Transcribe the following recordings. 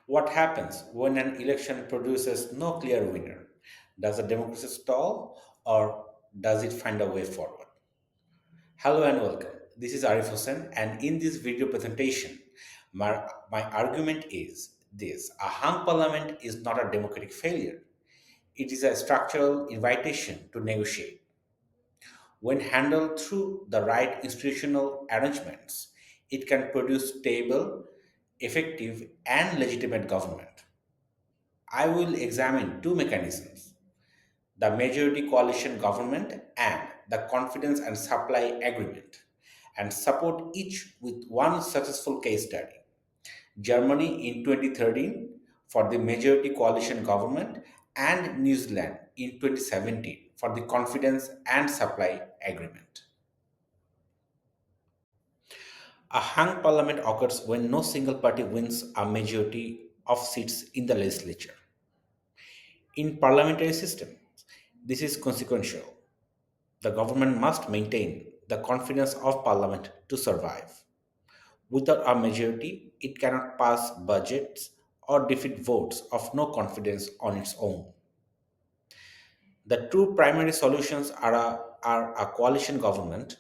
What happens when an election produces no clear winner? Does the democracy stall or does it find a way forward? Hello and welcome. This is Arif Hussain, and in this video presentation, my argument is this: a hung parliament is not a democratic failure, it is a structural invitation to negotiate. When handled through the right institutional arrangements, it can produce stable, effective, and legitimate government. I will examine two mechanisms: the majority coalition government and the confidence and supply agreement, and support each with one successful case study. Germany in 2013 for the majority coalition government, and New Zealand in 2017 for the confidence and supply agreement. A hung parliament occurs when no single party wins a majority of seats in the legislature. In parliamentary systems, this is consequential. The government must maintain the confidence of parliament to survive. Without a majority, it cannot pass budgets or defeat votes of no confidence on its own. The two primary solutions are a coalition government,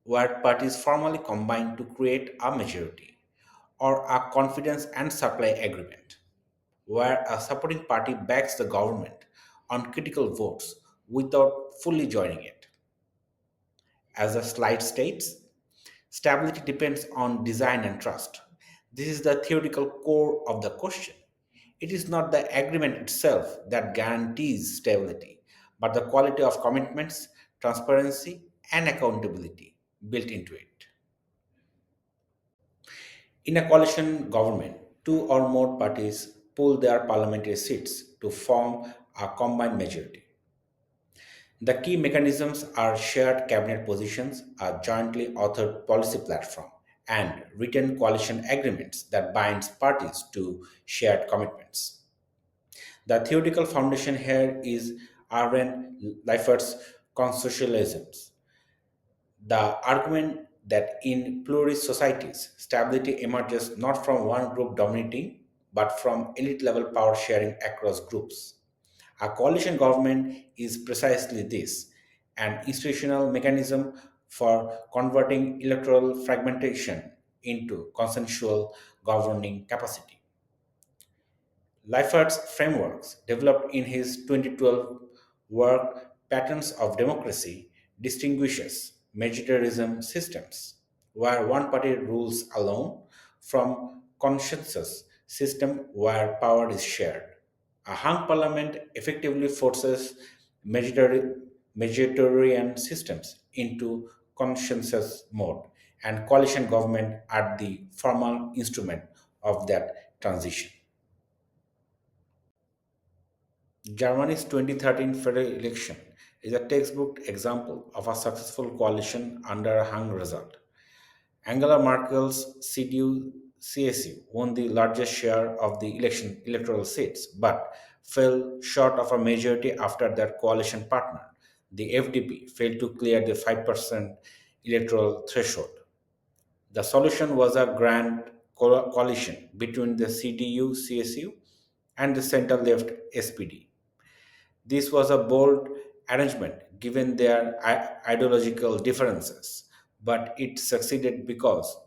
where parties formally combine to create a majority, or a confidence and supply agreement, where a supporting party backs the government on critical votes without fully joining it. As the slide states, stability depends on design and trust. This is the theoretical core of the question. It is not the agreement itself that guarantees stability, but the quality of commitments, transparency, and accountability built into it. In a coalition government, two or more parties pool their parliamentary seats to form a combined majority. The key mechanisms are shared cabinet positions, a jointly authored policy platform, and written coalition agreements that binds parties to shared commitments. The theoretical foundation here is Arwen Lijphart's consociationalism, the argument that in pluralist societies, stability emerges not from one group dominating, but from elite level power sharing across groups. A coalition government is precisely this: an institutional mechanism for converting electoral fragmentation into consensual governing capacity. Lijphart's frameworks, developed in his 2012 work Patterns of Democracy, distinguishes majoritarianism systems, where one party rules alone, from consensus system where power is shared. A hung parliament effectively forces majoritarian systems into consensus mode, and coalition government are the formal instrument of that transition. Germany's 2013 federal election is a textbook example of a successful coalition under a hung result. Angela Merkel's CDU-CSU won the largest share of the election electoral seats, but fell short of a majority after their coalition partner, the FDP, failed to clear the 5% electoral threshold. The solution was a grand coalition between the CDU-CSU and the center-left SPD. This was a bold arrangement given their ideological differences, but it succeeded because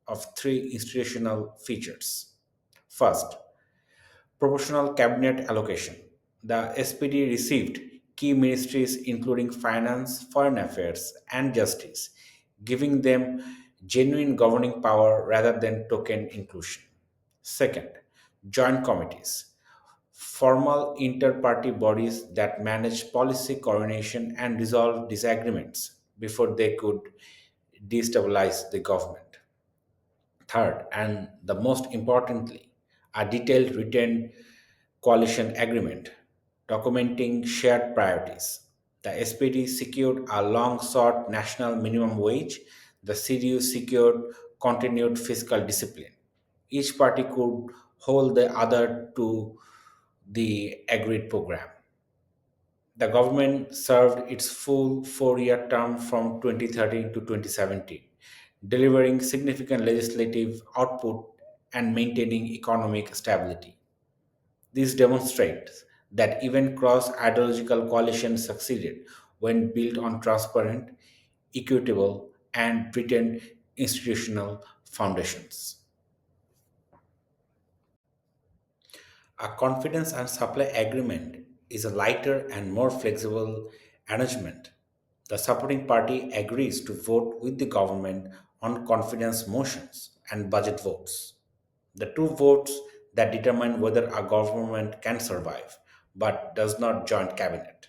of three institutional features. First, proportional cabinet allocation. The SPD received key ministries including finance, foreign affairs, and justice, giving them genuine governing power rather than token inclusion. Second, joint committees, formal inter-party bodies that manage policy coordination and resolve disagreements before they could destabilize the government. Third, and the most importantly, a detailed written coalition agreement documenting shared priorities. The SPD secured a long sought national minimum wage, the CDU secured continued fiscal discipline. Each party could hold the other to the agreed program. The government served its full 4 year term from 2013 to 2017, delivering significant legislative output and maintaining economic stability. This demonstrates that even cross ideological coalitions succeeded when built on transparent, equitable, and written institutional foundations. A confidence and supply agreement is a lighter and more flexible arrangement. The supporting party agrees to vote with the government on confidence motions and budget votes. The two votes that determine whether a government can survive but does not join cabinet.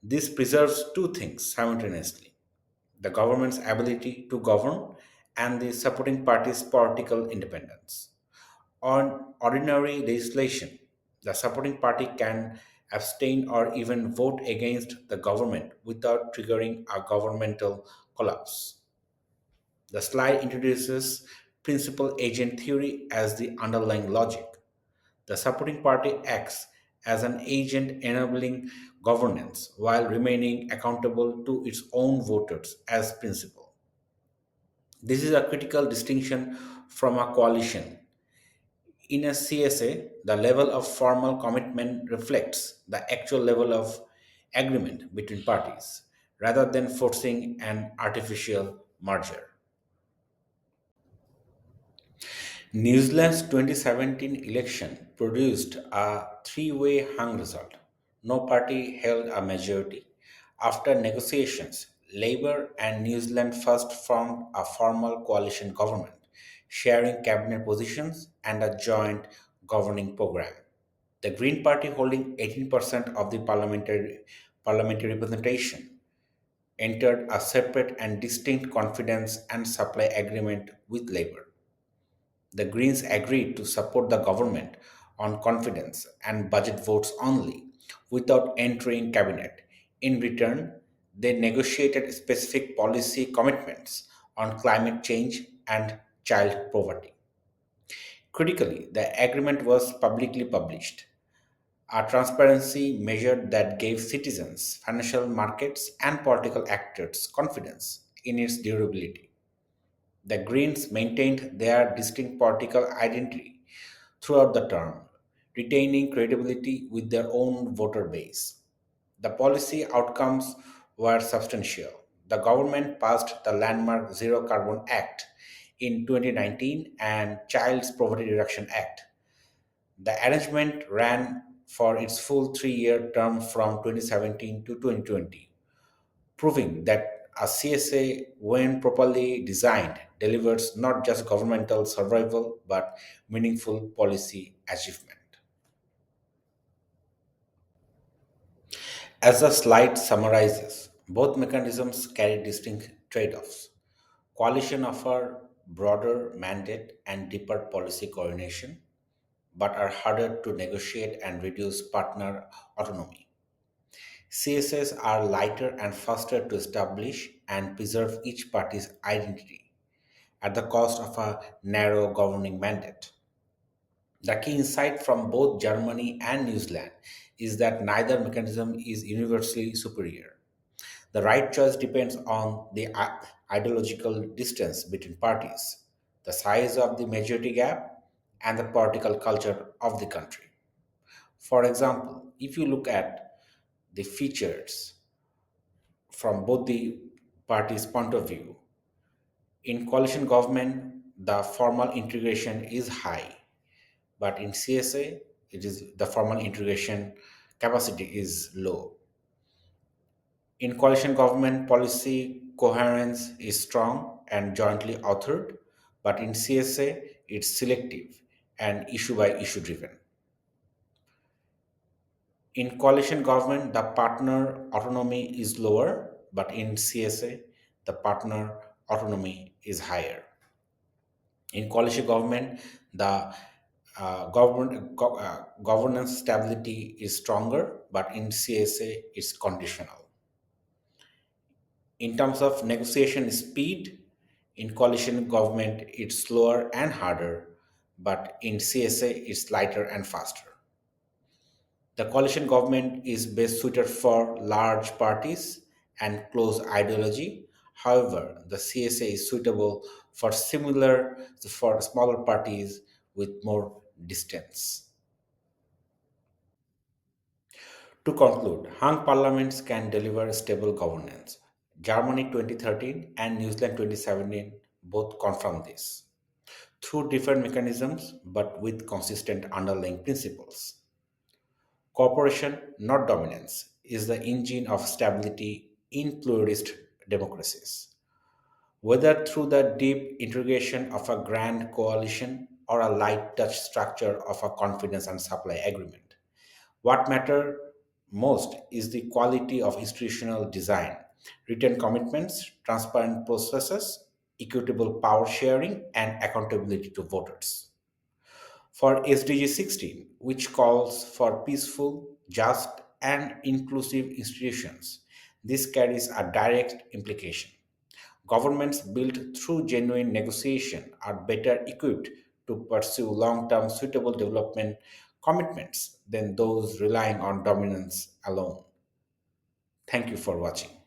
This preserves two things simultaneously: the government's ability to govern and the supporting party's political independence. On ordinary legislation, the supporting party can abstain or even vote against the government without triggering a governmental collapse. The slide introduces principal agent theory as the underlying logic. The supporting party acts as an agent enabling governance while remaining accountable to its own voters as principal. This is a critical distinction from a coalition. In a CSA, the level of formal commitment reflects the actual level of agreement between parties rather than forcing an artificial merger. New Zealand's 2017 election produced a three-way hung result. No party held a majority. After negotiations, Labour and New Zealand first formed a formal coalition government, sharing cabinet positions and a joint governing program. The Green Party, holding 18% of the parliamentary representation, entered a separate and distinct confidence and supply agreement with Labour. The Greens agreed to support the government on confidence and budget votes only, without entering cabinet. In return, they negotiated specific policy commitments on climate change and child poverty. Critically, the agreement was publicly published, a transparency measure that gave citizens, financial markets, and political actors confidence in its durability. The Greens maintained their distinct political identity throughout the term, retaining credibility with their own voter base. The policy outcomes were substantial. The government passed the landmark Zero Carbon Act in 2019 and Child's Poverty Reduction Act. The arrangement ran for its full 3 year term from 2017 to 2020, proving that a CSA, when properly designed, delivers not just governmental survival but meaningful policy achievement. As the slide summarizes, both mechanisms carry distinct trade offs. Coalition offer broader mandate and deeper policy coordination, but are harder to negotiate and reduce partner autonomy. CSS are lighter and faster to establish and preserve each party's identity at the cost of a narrow governing mandate. The key insight from both Germany and New Zealand is that neither mechanism is universally superior. The right choice depends on the ideological distance between parties, the size of the majority gap, and the political culture of the country. For example, if you look at the features from both the parties' point of view, in coalition government, the formal integration is high, but in CSA, it is the formal integration capacity is low. In coalition government, policy coherence is strong and jointly authored, but in CSA, it's selective and issue by issue driven. In coalition government, the partner autonomy is lower, but in CSA, the partner autonomy is higher. In coalition government, the governance stability is stronger, but in CSA, it's conditional. In terms of negotiation speed, in coalition government, it's slower and harder, but in CSA, it's lighter and faster. The coalition government is best suited for large parties and close ideology. However, the CSA is suitable for smaller parties with more distance. To conclude, hung parliaments can deliver stable governance. Germany 2013 and New Zealand 2017 both confirm this through different mechanisms but with consistent underlying principles. Cooperation, not dominance, is the engine of stability in pluralist democracies. Whether through the deep integration of a grand coalition or a light touch structure of a confidence and supply agreement. What matters most is the quality of institutional design, written commitments, transparent processes, equitable power sharing, and accountability to voters. For SDG 16, which calls for peaceful, just, and inclusive institutions, this carries a direct implication. Governments built through genuine negotiation are better equipped to pursue long term suitable development commitments than those relying on dominance alone. Thank you for watching.